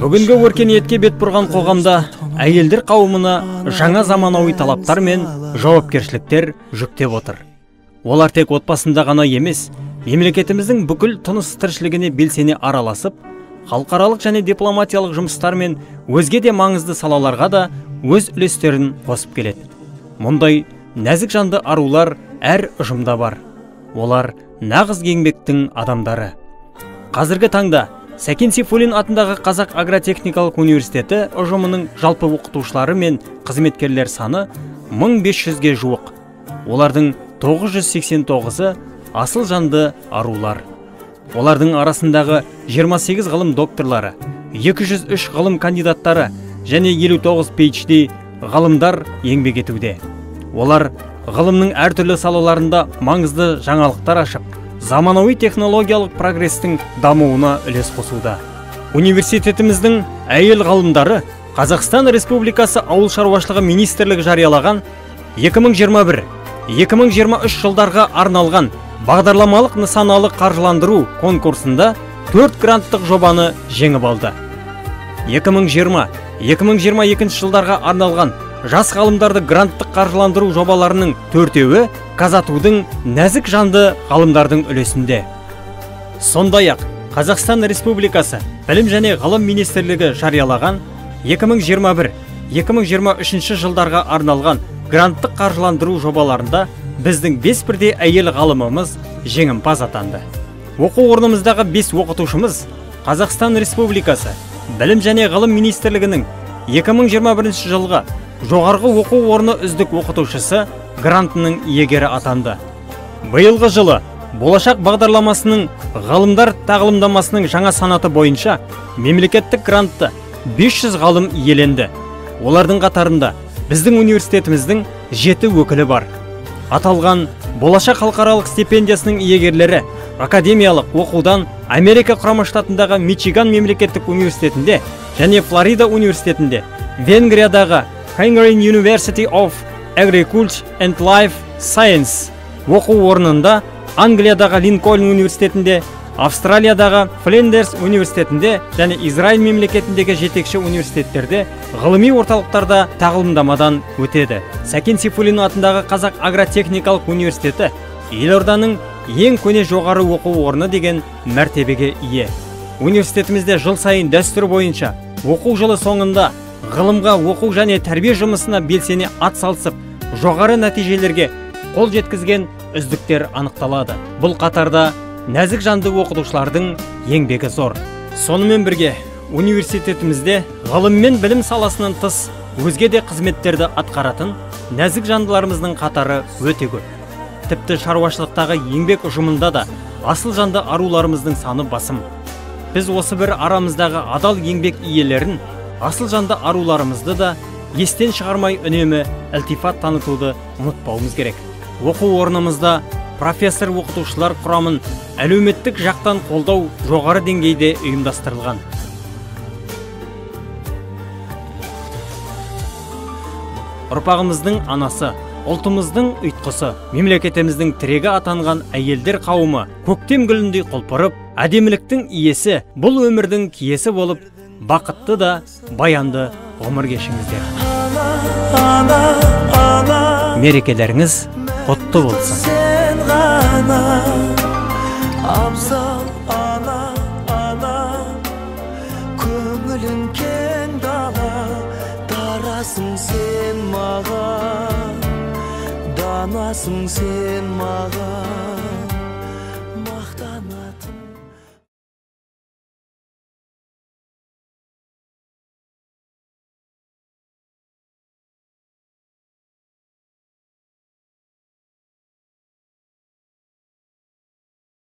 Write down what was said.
Бүгінгі өркениетке бет бұрған қоғамда әйелдер қауымына жаңа заманауи талаптар мен жауапкершіліктер жүктеп отыр. Олар тек отбасында ғана емес, мемлекетіміздің бүкіл тыныс тіршілігіне белсене араласып, халықаралық және дипломатиялық жұмыстар мен өзге де маңызды салаларға да өз үлестерін қосып келеді. Мұндай нәзік жанды арулар әр ұжымда бар. Олар нағыз еңбектің адамдары. Қазіргі таңда Сәкен Сейфуллин атындағы Қазақ агротехникалық университеті ұжымының жалпы оқытушылары мен қызметкерлер саны 1500-ге жуық. Олардың 989-ы асыл жанды арулар. Олардың арасындағы 28 ғылым докторлары, 203 ғылым кандидаттары және 59 PhD ғалымдар еңбек етуде. Олар ғылымның әртүрлі салаларында маңызды жаңалықтар ашып, заманауи технологиялық прогрестің дамуына үлес қосуда. Университетіміздің әйел ғалымдары Қазақстан Республикасы Ауыл шаруашылығы министрлігі жариялаған 2021-2023 жылдарға арналған бағдарламалық нысаналы қаржыландыру конкурсында 4 гранттық жобаны жеңіп алды. 2020-2022 жылдарға арналған жас ғалымдарды гранттық қаржыландыру жобаларының 4-еуі Казатудың нәзік жанды ғалымдардың үлесінде. Сондай-ақ Қазақстан Республикасы Білім және ғылым министрлігі жариялаған 2021-2023 жылдарға арналған гранттық қаржыландыру жобаларында біздің 5 бірдей әйел ғалымымыз жеңімпаз атанды. Оқу орнымыздағы 5 оқытушымыз Қазақстан Республикасы Білім және ғылым министрлігінің 2021 жылғы жоғарғы оқу орны үздік оқытушысы грантының иегері атанды. Биылғы жылы болашақ бағдарламасының ғалымдар тағылымдамасының жаңа санаты бойынша мемлекеттік грантты 500 ғалым иеленді. Олардың қатарында біздің университетіміздің 7 өкілі бар. Аталған болашақ халықаралық стипендиясының иегерлері академиялық оқудан Америка құрама штатындағы Мичиган мемлекеттік университетінде және Флорида университетінде, Венгриядағы Hungarian University of Agriculture and Life Science оқу орнында, Англиядағы Линкольн университетінде, Австралиядағы Флендерс университетінде және Израиль мемлекетіндегі жетекші университеттерде ғылыми орталықтарда тағылымдамадан өтеді. Сәкен Сейфуллин атындағы Қазақ агротехникалық университеті елорданың ең көне жоғары оқу орны деген мәртебеге ие. Университетімізде жыл сайын дәстүр бойынша оқу жылы соңында ғылымға оқу және тәрбие жұмысына белсене атсалысып, жоғары нәтижелерге қол жеткізген үздіктер анықталады. Бұл қатарда нәзік жанды оқытушылардың еңбегі зор. Сонымен бірге, университетімізде ғылым мен білім саласынан тыс өзге де қызметтерді атқаратын нәзік жандыларымыздың қатары өте көп. Тіпті шаруашылықтағы еңбек ұжымында да асыл жанды аруларымыздың саны басым. Біз осы бір арамыздағы адал еңбек иелерін, асыл жанды аруларымызды да естен шығармай үнемі ілтифат танытуды ұмытпауымыз керек. Оқу орнымызда профессор оқытушылар құрамын әлеуметтік жақтан қолдау жоғары деңгейде ұйымдастырылған. Ұрпағымыздың анасы, ұлтымыздың ұйтқысы, мемлекетіміздің тірегі атанған әйелдер қауымы көктем гүліндей құлпырып, әдеміліктің иесі, бұл өмірдің киесі болып, бақытты да баянды ғұмыр кешіңіздер. Мерекелеріңіз құтты болсын. Сен ғана абзал ана, көңілің кең дала, дарасың сен маған, данасың сен маған.